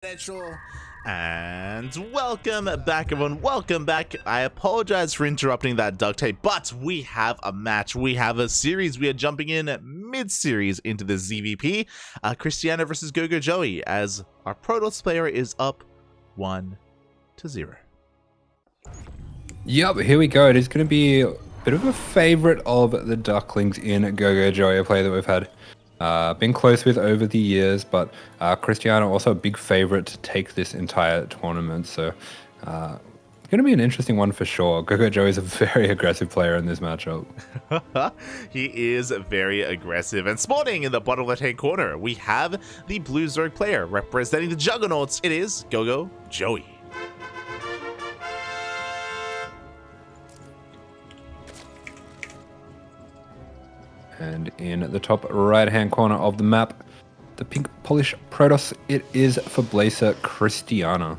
Central. And welcome back, everyone. Welcome back. I apologize for interrupting that duct tape, but we have a match. We have a series. We are jumping in mid-series into the ZVP. Krystianer versus GogojOey, as our Protoss player is up 1-0. Yep, here we go. It is going to be a bit of a favorite of the Ducklings in GogojOey, a player that we've had been close with over the years, but Krystianer also a big favorite to take this entire tournament. So going to be an interesting one for sure. GogojOey is a very aggressive player in this matchup. He is very aggressive. And spawning in the bottom left-hand corner, we have the Blue Zerg player representing the Juggernauts. It is GogojOey. And in the top right-hand corner of the map, the pink Polish Protoss, it is for Blazer Krystianer.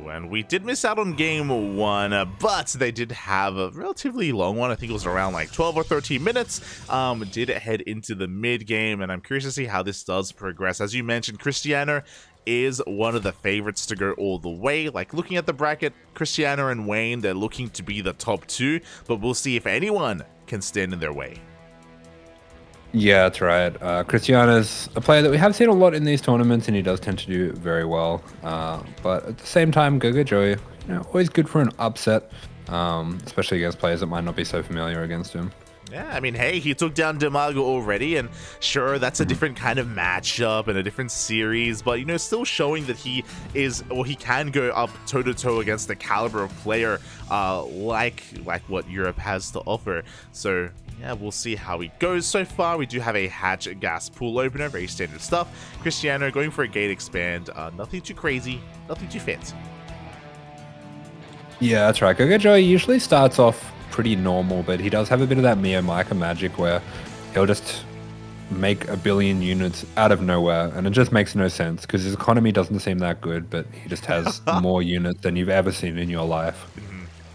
And we did miss out on game one, but they did have a relatively long one. I think it was around like 12 or 13 minutes. Did head into the mid game, and I'm curious to see how this does progress. As you mentioned, Krystianer is one of the favorites to go all the way. Like, looking at the bracket, Krystianer and Wayne, they're looking to be the top two, but we'll see if anyone can stand in their way. Yeah, that's right. Krystianer's a player that we have seen a lot in these tournaments, and he does tend to do very well. But at the same time, GogojOey, always good for an upset, especially against players that might not be so familiar against him. Yeah, I mean, hey, he took down Demago already, and sure, that's a different kind of matchup and a different series, but, still showing that he is, or he can go up toe-to-toe against the caliber of player like what Europe has to offer. So, yeah, we'll see how he goes. So far, we do have a hatch gas pool opener, very standard stuff. Krystianer going for a gate expand, nothing too crazy, nothing too fancy. Yeah, that's right. GogojOey usually starts off pretty normal, but he does have a bit of that Mia Micah magic where he'll just make a billion units out of nowhere, and it just makes no sense because his economy doesn't seem that good, but he just has more units than you've ever seen in your life.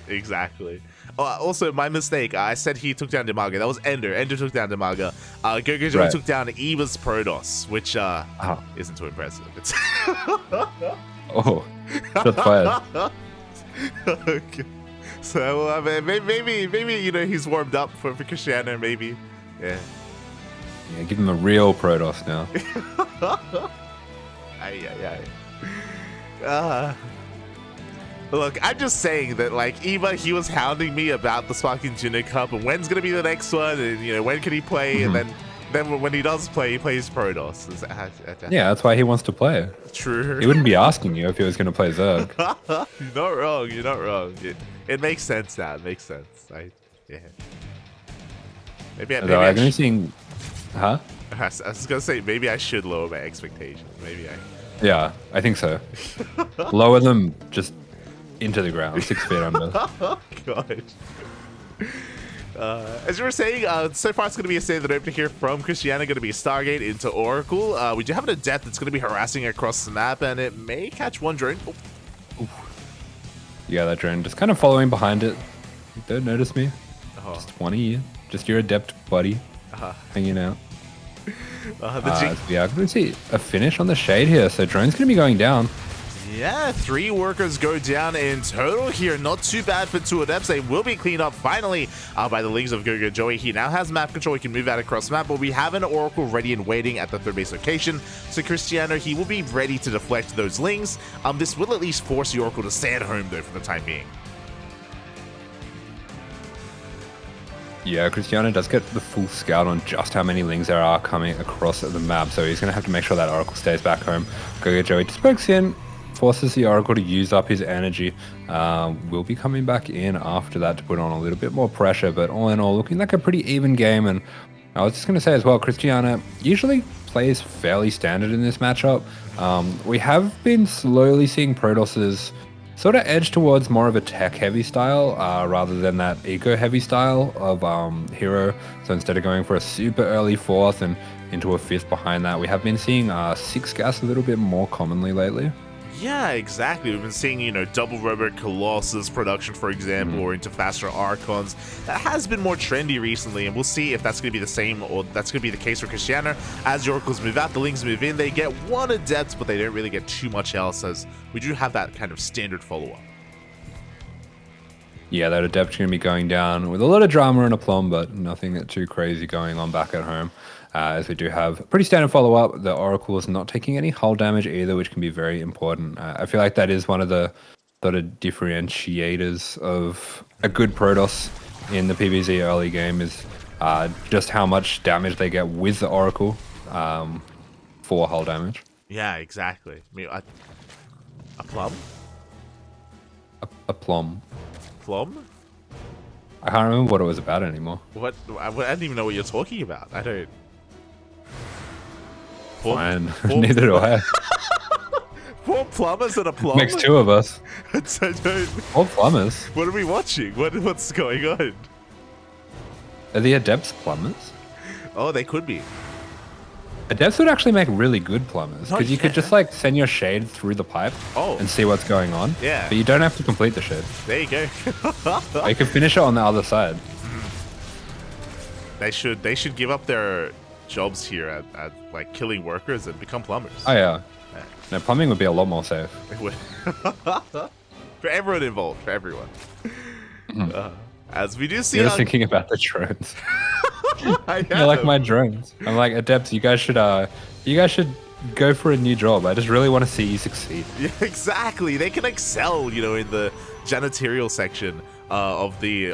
Exactly. Also, my mistake. I said he took down Demago. That was Ender. Ender took down Demago. GogojOey took down Eva's Protoss, which isn't too impressive. It's Oh, shots fired. Okay. So maybe he's warmed up for Krystianer. Maybe, yeah. Give him a real Protoss now. Look, I'm just saying that, like, Eva, he was hounding me about the Sparkling Tuna Cup and when's gonna be the next one, and when can he play, and then when he does play, he plays Protoss. Yeah, that's why he wants to play. True. He wouldn't be asking you if he was going to play Zerg. You're not wrong. You're not wrong. It makes sense now. It makes sense. Yeah. Maybe I'm going to sing. Huh? I was gonna say maybe I should lower my expectations. Yeah, I think so. Lower them just into the ground, 6 feet under. Oh god. As you were saying, so far it's going to be a standard opener here from Krystianer, going to be Stargate into Oracle. We do have an Adept that's going to be harassing across the map, and it may catch one drone. Oh. Yeah, that drone just kind of following behind it. Don't notice me. Just one of you. Just your Adept buddy hanging out. Yeah, I can see a finish on the shade here, so drone's going to be going down. Yeah, 3 workers go down in total here. Not too bad for 2 Adepts. They will be cleaned up finally by the leagues of GogojOey. He now has map control. He can move out across the map, but we have an Oracle ready and waiting at the 3rd base location. So Krystianer, he will be ready to deflect those lings. This will at least force the Oracle to stay at home, though, for the time being. Yeah, Krystianer does get the full scout on just how many lings there are coming across the map, so he's going to have to make sure that Oracle stays back home. GogojOey just pokes in, forces the Oracle to use up his energy. We'll be coming back in after that to put on a little bit more pressure, but all in all, looking like a pretty even game. And I was just going to say as well, Krystianer usually plays fairly standard in this matchup. We have been slowly seeing Protosses sort of edge towards more of a tech-heavy style rather than that eco-heavy style of hero. So instead of going for a super early 4th and into a 5th behind that, we have been seeing 6 gas a little bit more commonly lately. Yeah, exactly. We've been seeing, you know, double Robot Colossus production, for example, or into faster Archons. That has been more trendy recently, and we'll see if that's going to be the same, or that's going to be the case for Krystianer. As the Oracles move out, the Lings move in, they get one Adept, but they don't really get too much else, as we do have that kind of standard follow-up. Yeah, that Adept going to be going down with a lot of drama and aplomb, but nothing too crazy going on back at home. As we do have a pretty standard follow-up. The Oracle is not taking any hull damage either, which can be very important. I feel like that is one of the sort of differentiators of a good Protoss in the PvZ early game is just how much damage they get with the Oracle for hull damage. Yeah, exactly. I mean, a plum? A plum. Plum? I can't remember what it was about anymore. What? I don't even know what you're talking about. I don't. Fine. Neither do I. Four plumbers and a plum? Makes two of us. Four plumbers. What are we watching? What's going on? Are the Adepts plumbers? Oh, they could be. Adepts would actually make really good plumbers because you could just like send your shade through the pipe and see what's going on. Yeah. But you don't have to complete the shade. There you go. Or you can finish it on the other side. They should give up their jobs here at like killing workers and become plumbers. Oh yeah. No, plumbing would be a lot more safe. It would. For everyone involved, for everyone. As we do see, You're just thinking about the drones. I You're like my drones. I'm like, Adepts, you guys should go for a new job. I just really want to see you succeed. Yeah, exactly. They can excel, you know, in the janitorial section of the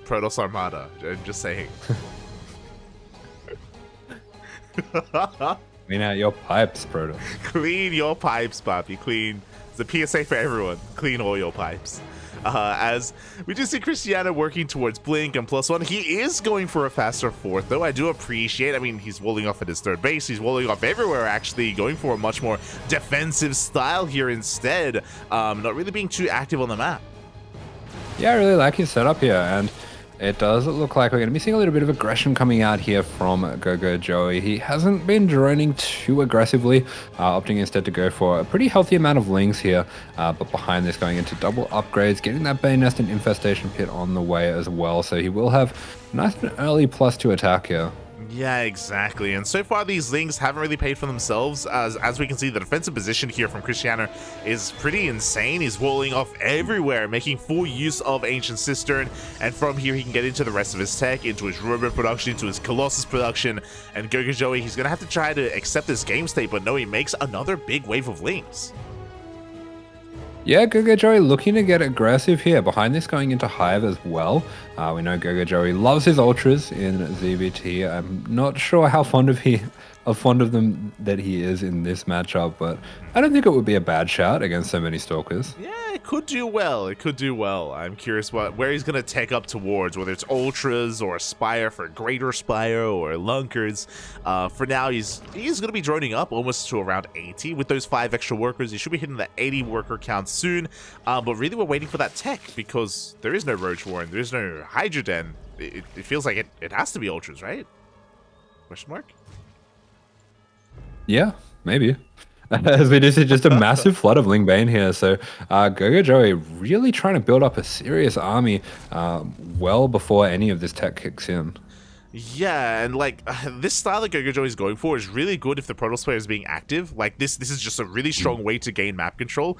Protoss Armada. I'm just saying. Clean out your pipes, Protoss. Clean your pipes, Bobby. Clean. It's a PSA for everyone. Clean all your pipes. As we do see Krystianer working towards Blink and +1. He is going for a faster fourth, though. I do appreciate, I mean, he's walling off at his third base. He's walling off everywhere, actually, going for a much more defensive style here instead. Not really being too active on the map. Yeah, I really like his setup here, and it does look like we're going to be seeing a little bit of aggression coming out here from GogojOey. He hasn't been droning too aggressively, opting instead to go for a pretty healthy amount of lings here, but behind this going into double upgrades, getting that Bane Nest and Infestation Pit on the way as well, so he will have nice and early +2 attack here. Yeah, exactly. And so far, these Lings haven't really paid for themselves. As we can see, the defensive position here from Krystianer is pretty insane. He's rolling off everywhere, making full use of Ancient Cistern. And from here, he can get into the rest of his tech, into his Robot production, into his Colossus production. And GogojOey, he's going to have to try to accept this game state, but no, he makes another big wave of Lings. Yeah, GogojOey looking to get aggressive here. Behind this going into Hive as well. We know GogojOey loves his Ultras in ZBT. I'm not sure how fond of them that he is in this matchup, but I don't think it would be a bad shot against so many Stalkers. Yeah, it could do well. It could do well. I'm curious where he's going to take up towards, whether it's Ultras or Spire for Greater Spire or Lunkers. For now, he's going to be droning up almost to around 80 with those 5 extra workers. He should be hitting the 80 worker count soon. But really, we're waiting for that tech because there is no Roach Warren. There is no Hydra Den. It feels like it has to be Ultras, right? Question mark? Yeah, maybe. As we do see just a massive flood of Ling Bane here. So GogojOey really trying to build up a serious army well before any of this tech kicks in. Yeah, and like this style that GogojOey is going for is really good if the Protoss player is being active. Like this is just a really strong way to gain map control.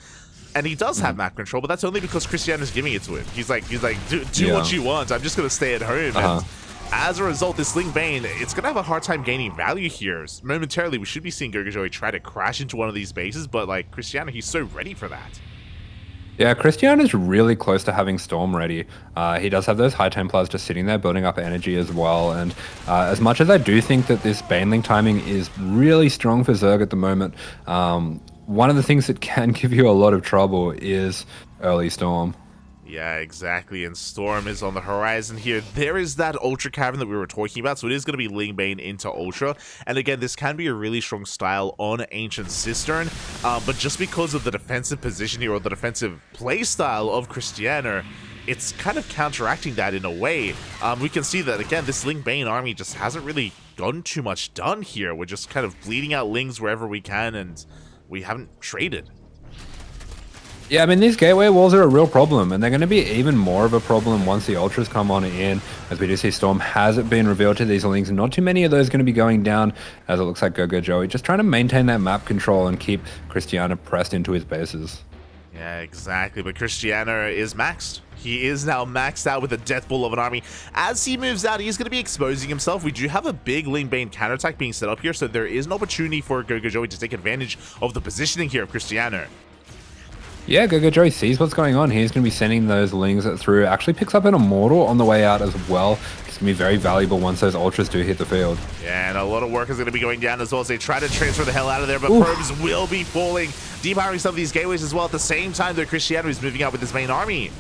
And he does have map control, but that's only because Krystianer is giving it to him. He's like, do what you want. I'm just gonna stay at home. And as a result, this Ling Bane, it's gonna have a hard time gaining value here. Momentarily, we should be seeing GogojOey try to crash into one of these bases, but like Krystianer, he's so ready for that. Yeah, Krystianer is really close to having Storm ready. He does have those high Templars just sitting there building up energy as well. And as much as I do think that this Baneling timing is really strong for Zerg at the moment, one of the things that can give you a lot of trouble is early Storm. Yeah, exactly. And Storm is on the horizon here. There is that Ultra Cavern that we were talking about. So it is going to be Ling Bane into Ultra. And again, this can be a really strong style on Ancient Cistern. But just because of the defensive position here, or the defensive play style of Krystianer, it's kind of counteracting that in a way. We can see that, again, this Ling Bane army just hasn't really gotten too much done here. We're just kind of bleeding out Lings wherever we can, and we haven't traded. Yeah, I mean, these gateway walls are a real problem, and they're going to be even more of a problem once the ultras come on in. As we do see, Storm hasn't been revealed to these links. Not too many of those going to be going down, as it looks like GogojOey just trying to maintain that map control and keep Krystianer pressed into his bases. Yeah, exactly. But Krystianer is maxed. He is now maxed out with a death ball of an army. As he moves out, he's going to be exposing himself. We do have a big Ling Bane counterattack being set up here, so there is an opportunity for GogojOey to take advantage of the positioning here of Krystianer. Yeah, GogojOey sees what's going on. He's going to be sending those lings through. Actually picks up an Immortal on the way out as well. It's going to be very valuable once those ultras do hit the field. Yeah, and a lot of work is going to be going down as well as they try to transfer the hell out of there, but probes will be falling, depowering some of these gateways as well. At the same time, though, Krystianer is moving out with his main army.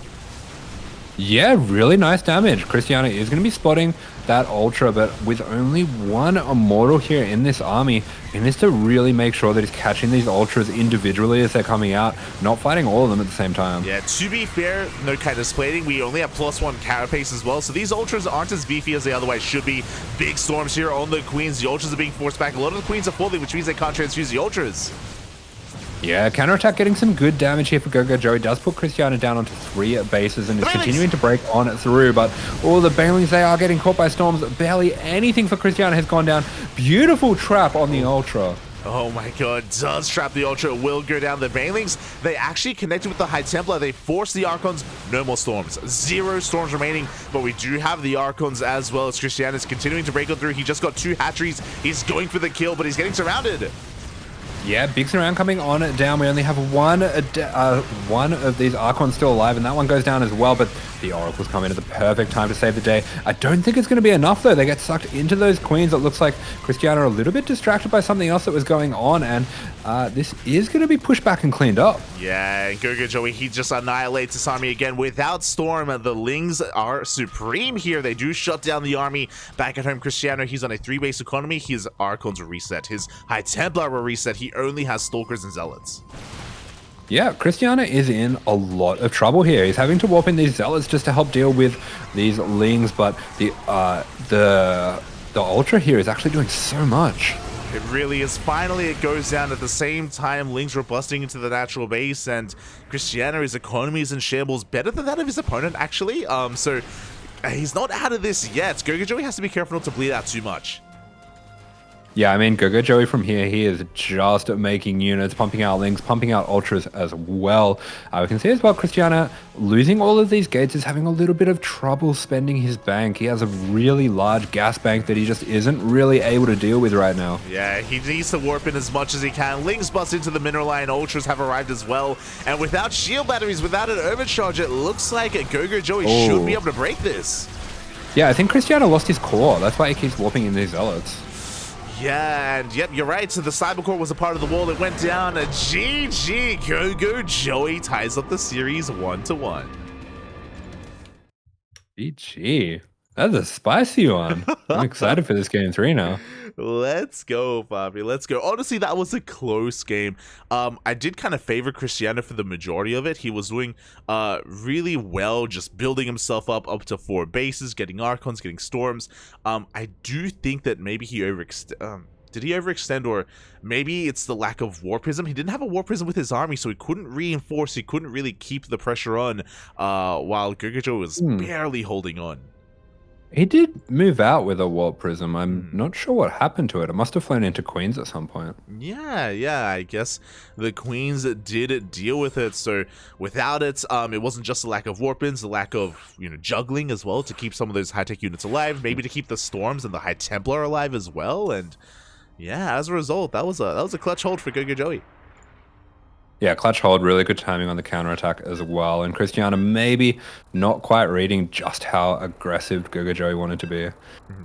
Yeah, really nice damage. Krystianer is going to be spotting that ultra, but with only one Immortal here in this army, he needs to really make sure that he's catching these ultras individually as they're coming out, not fighting all of them at the same time. Yeah, to be fair, no kind of splitting. We only have +1 carapace as well, so these ultras aren't as beefy as they otherwise should be. Big storms here on the queens. The ultras are being forced back. A lot of the queens are falling, which means they can't transfuse the ultras. Yeah, counterattack getting some good damage here for GogojOey. Does put Krystianer down onto 3 bases and is continuing to break on through, but all the Banelings, they are getting caught by storms. Barely anything for Krystianer has gone down. Beautiful trap on the Ultra. Oh my god, does trap the Ultra, will go down. The Banelings, they actually connected with the High Templar. They forced the Archons. No more storms. 0 storms remaining, but we do have the Archons as well as Krystianer is continuing to break on through. He just got 2 hatcheries. He's going for the kill, but he's getting surrounded. Yeah, big surround coming on down. We only have one of these Archons still alive, and that one goes down as well, but the Oracles come in at the perfect time to save the day. I don't think it's going to be enough, though. They get sucked into those Queens. It looks like Krystianer a little bit distracted by something else that was going on, and this is going to be pushed back and cleaned up. Yeah, and GogojOey, he just annihilates this army again. Without Storm, the Lings are supreme here. They do shut down the army. Back at home, Krystianer, he's on a 3-base economy. His Archons are reset. His High Templar were reset. He only has Stalkers and Zealots. Yeah, Krystianer is in a lot of trouble here. He's having to warp in these Zealots just to help deal with these Lings, but the Ultra here is actually doing so much. It really is. Finally, it goes down at the same time. Lings were busting into the natural base, and Krystianer's economy is in shambles, better than that of his opponent, actually. So he's not out of this yet. GogojOey has to be careful not to bleed out too much. Yeah, I mean, GogojOey from here, he is just making units, pumping out Lings, pumping out Ultras as well. We can see as well, Krystianer losing all of these gates is having a little bit of trouble spending his bank. He has a really large gas bank that he just isn't really able to deal with right now. Yeah, he needs to warp in as much as he can. Lings bust into the mineral line. Ultras have arrived as well. And without shield batteries, without an overcharge, it looks like GogojOey should be able to break this. Yeah, I think Krystianer lost his core. That's why he keeps warping in these Zealots. Yeah, and yep, you're right. So the Cybercore was a part of the wall. It went down. GG. GogojOey ties up the series 1-1. GG. That's a spicy one. I'm excited for this game 3 now. Let's go, Bobby. Let's go. Honestly, that was a close game. I did kind of favor Krystianer for the majority of it. He was doing really well, just building himself up to 4 bases, getting Archons, getting Storms. I do think that maybe he did he overextend, or maybe it's the lack of War Prism? He didn't have a War Prism with his army, so he couldn't reinforce. He couldn't really keep the pressure on while GogojOey was barely holding on. He did move out with a Warp Prism. I'm not sure what happened to it. It must have flown into Queens at some point. Yeah, I guess the Queens did deal with it. So without it, it wasn't just the lack of warp-ins, the lack of, juggling as well to keep some of those high-tech units alive, maybe to keep the Storms and the High Templar alive as well. And yeah, as a result, that was a clutch hold for GogojOey. Yeah, clutch hold, really good timing on the counterattack as well. And Krystianer maybe not quite reading just how aggressive GogojOey wanted to be.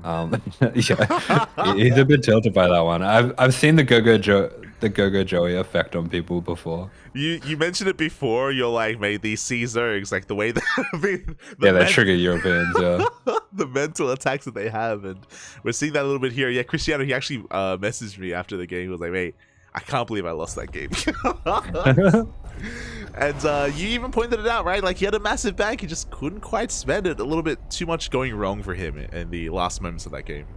Yeah, he's a bit tilted by that one. I've seen the GogojOey effect on people before. You mentioned it before. You're like, mate, these Caesars, like the way that they trigger Europeans. Yeah, the mental attacks that they have, and we're seeing that a little bit here. Yeah, Krystianer, he actually messaged me after the game. He was like, mate, I can't believe I lost that game. And you even pointed it out, right? Like, he had a massive bank, he just couldn't quite spend it. A little bit too much going wrong for him in the last moments of that game.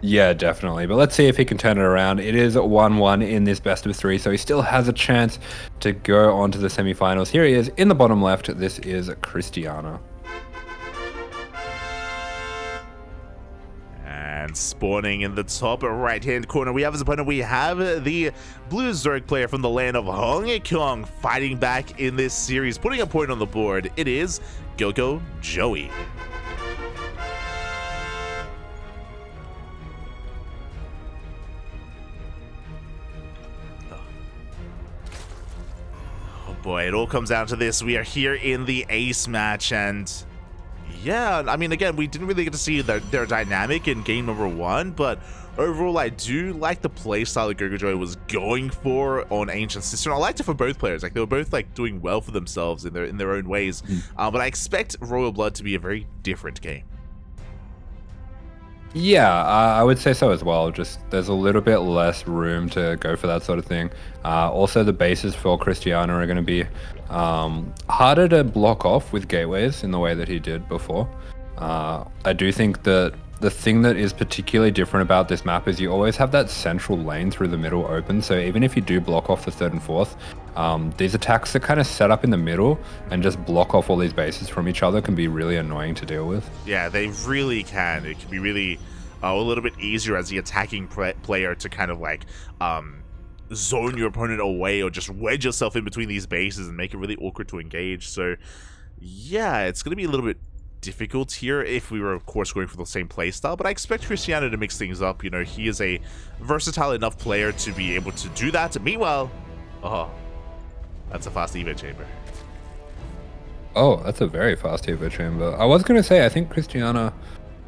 Yeah, definitely. But let's see if he can turn it around. It is 1-1 in this best of 3, so he still has a chance to go on to the semifinals. Here he is in the bottom left. This is Krystianer. And spawning in the top right-hand corner, we have his opponent. We have the Blue Zerg player from the land of Hong Kong fighting back in this series, putting a point on the board. It is GogojOey. Boy, it all comes down to this. We are here in the ace match, and yeah, I mean, again, we didn't really get to see their dynamic in game number 1, but overall, I do like the playstyle that GogojOey was going for on Ancient Sister. I liked it for both players. Like, they were both like doing well for themselves in their own ways. But I expect Royal Blood to be a very different game. Yeah, I would say so as well. Just there's a little bit less room to go for that sort of thing. Also, the bases for Krystianer are going to be harder to block off with gateways in the way that he did before. I do think that the thing that is particularly different about this map is you always have that central lane through the middle open. So even if you do block off the 3rd and 4th, these attacks that kind of set up in the middle and just block off all these bases from each other can be really annoying to deal with. Yeah, they really can. It can be really a little bit easier as the attacking player to kind of like zone your opponent away or just wedge yourself in between these bases and make it really awkward to engage. So yeah, it's going to be a little bit difficult here if we were, of course, going for the same playstyle, but I expect Krystianer to mix things up. You know, he is a versatile enough player to be able to do that. Meanwhile, oh, that's a fast Evo chamber. Oh, that's a very fast Evo chamber. I was going to say, I think Krystianer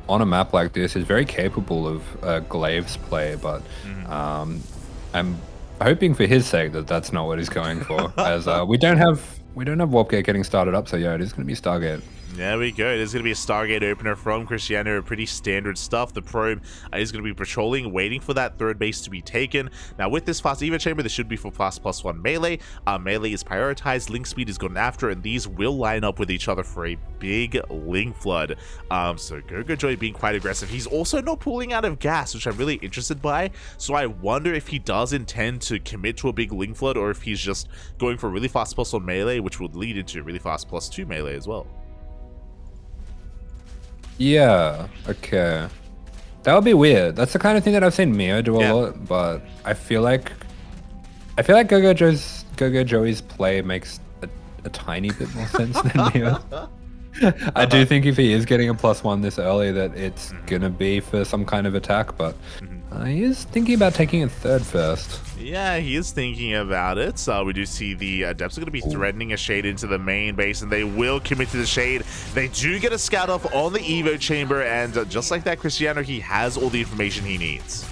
on a map like this is very capable of Glaives play, but I'm hoping for his sake that that's not what he's going for, as we don't have Warpgate getting started up, so yeah, it is going to be Stargate. There we go. There's going to be a Stargate opener from Krystianer. Pretty standard stuff. The probe is going to be patrolling, waiting for that 3rd base to be taken. Now, with this fast Evo chamber, this should be for fast +1 melee. Melee is prioritized. Link speed is gone after, and these will line up with each other for a big link flood. So GogojOey being quite aggressive. He's also not pulling out of gas, which I'm really interested by. So I wonder if he does intend to commit to a big link flood, or if he's just going for really fast +1 melee, which would lead into really fast +2 melee as well. Yeah, okay. That would be weird. That's the kind of thing that I've seen Mio do a lot, but I feel like GogojOey's play makes a tiny bit more sense than Mio. I do think if he is getting a +1 this early that it's gonna be for some kind of attack, but he is thinking about taking a 3rd first. Yeah, he is thinking about it. We do see the Adepts are going to be threatening a shade into the main base, and they will commit to the shade. They do get a scout off on the Evo chamber, and just like that, Krystianer, he has all the information he needs.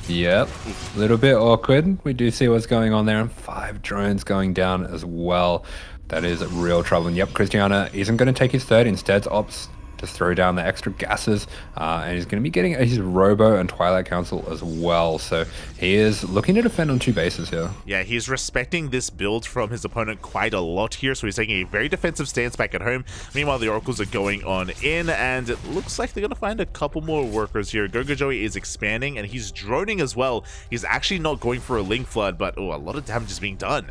Yep, a little bit awkward. We do see what's going on there, and 5 drones going down as well. That is real trouble. And yep, Krystianer isn't going to take his 3rd. Instead, opts to throw down the extra gases, and he's going to be getting his Robo and Twilight Council as well. So he is looking to defend on 2 bases here. Yeah, he's respecting this build from his opponent quite a lot here, so he's taking a very defensive stance back at home. Meanwhile, the Oracles are going on in, and it looks like they're going to find a couple more workers here. GogojOey is expanding, and he's droning as well. He's actually not going for a link flood, but a lot of damage is being done.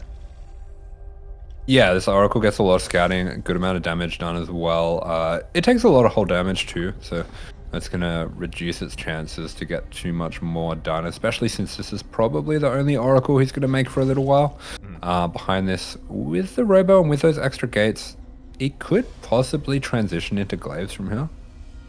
Yeah, this Oracle gets a lot of scouting, a good amount of damage done as well. It takes a lot of hull damage too, so that's going to reduce its chances to get too much more done, especially since this is probably the only Oracle he's going to make for a little while. Behind this, with the Robo and with those extra gates, he could possibly transition into Glaives from here.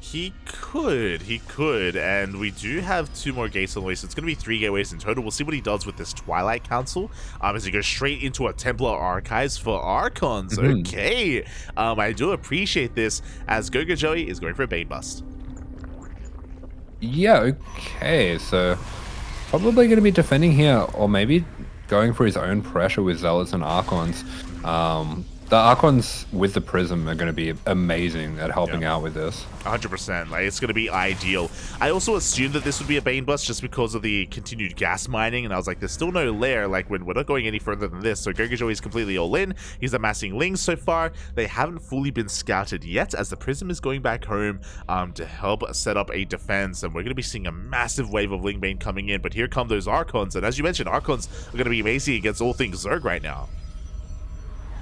He could, and we do have 2 more gates on the way, so it's going to be 3 gateways in total. We'll see what he does with this Twilight Council, as he goes straight into a Templar Archives for Archons. Okay, I do appreciate this, as GogojOey is going for a bait bust. Yeah, okay, so probably going to be defending here, or maybe going for his own pressure with Zealots and Archons. The Archons with the Prism are going to be amazing at helping out with this. 100%. Like, it's going to be ideal. I also assumed that this would be a Bane bust just because of the continued gas mining, and I was like, there's still no lair. Like, we're not going any further than this. So GogojOey is completely all in. He's amassing Lings so far. They haven't fully been scouted yet, as the Prism is going back home to help set up a defense, and we're going to be seeing a massive wave of Ling Bane coming in. But here come those Archons, and as you mentioned, Archons are going to be amazing against all things Zerg right now.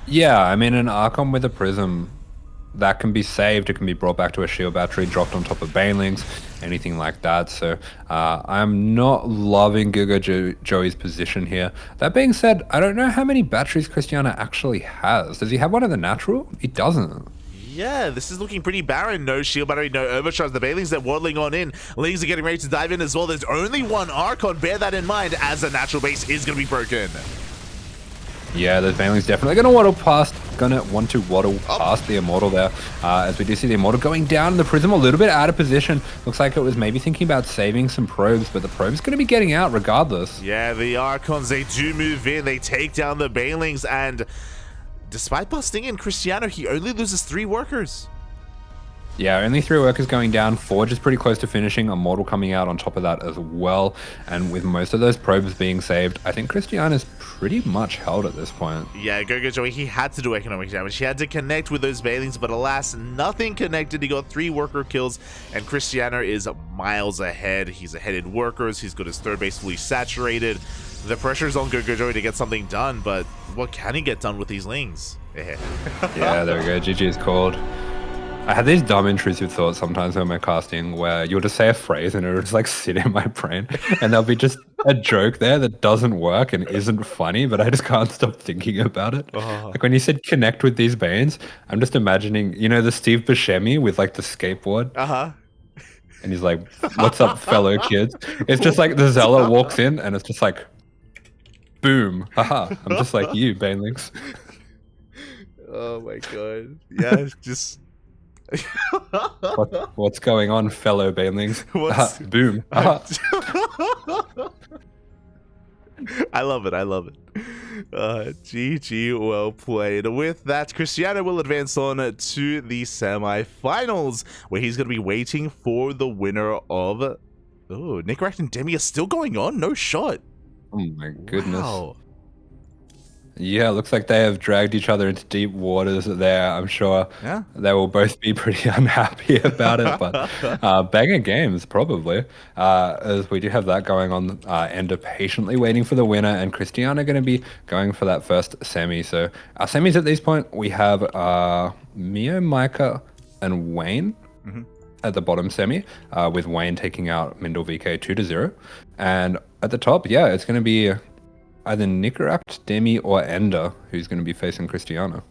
Yeah, I mean, an Archon with a Prism, that can be saved. It can be brought back to a shield battery, dropped on top of Banelings, anything like that. So I'm not loving GogojOey's position here. That being said, I don't know how many batteries Krystianer actually has. Does he have one of the natural? He doesn't. Yeah, this is looking pretty barren. No shield battery, no overcharge. The Banelings, they're waddling on in. Lings are getting ready to dive in as well. There's only one Archon. Bear that in mind, as the natural base is going to be broken. Yeah, the Banelings definitely going to want to waddle past the Immortal there, as we do see the Immortal going down, the Prism a little bit out of position. Looks like it was maybe thinking about saving some probes, but the probe's going to be getting out regardless. Yeah, the Archons, they do move in, they take down the Banelings, and despite busting in Krystianer, he only loses 3 workers. Yeah, only 3 workers going down. Forge is pretty close to finishing. Immortal coming out on top of that as well. And with most of those probes being saved, I think Krystianer is pretty much held at this point. Yeah, GogojOey, he had to do economic damage. He had to connect with those Banelings, but alas, nothing connected. He got 3 worker kills, and Krystianer is miles ahead. He's ahead in workers. He's got his third base fully saturated. The pressure's on GogojOey to get something done, but what can he get done with these Lings? Yeah, there we go. GG is called. I had these dumb intrusive thoughts sometimes when we're casting where you'll just say a phrase and it'll just like sit in my brain and there'll be just a joke there that doesn't work and isn't funny, but I just can't stop thinking about it. Like when you said connect with these Banes, I'm just imagining, you know, the Steve Buscemi with like the skateboard. And he's like, what's up, fellow kids? It's just like the Zealot walks in and it's just like, boom, haha, I'm just like you, Banelings. Oh my god. Yeah, just... What's going on, fellow Banelings? Boom. I love it. I love it. GG, well played. With that, Krystianer will advance on to the semi-finals, where he's going to be waiting for the winner of... Oh, Nicaract and Demi are still going on? No shot. Oh my goodness. Wow. Yeah, looks like they have dragged each other into deep waters there. I'm sure they will both be pretty unhappy about it, but banger games, probably, as we do have that going on. Ender patiently waiting for the winner, and Krystianer going to be going for that first semi. So our semis at this point, we have Mio, Micah, and Wayne at the bottom semi, with Wayne taking out Mindle VK 2-0. And at the top, yeah, it's going to be either Nicaract, Demi, or Ender who's going to be facing Krystianer.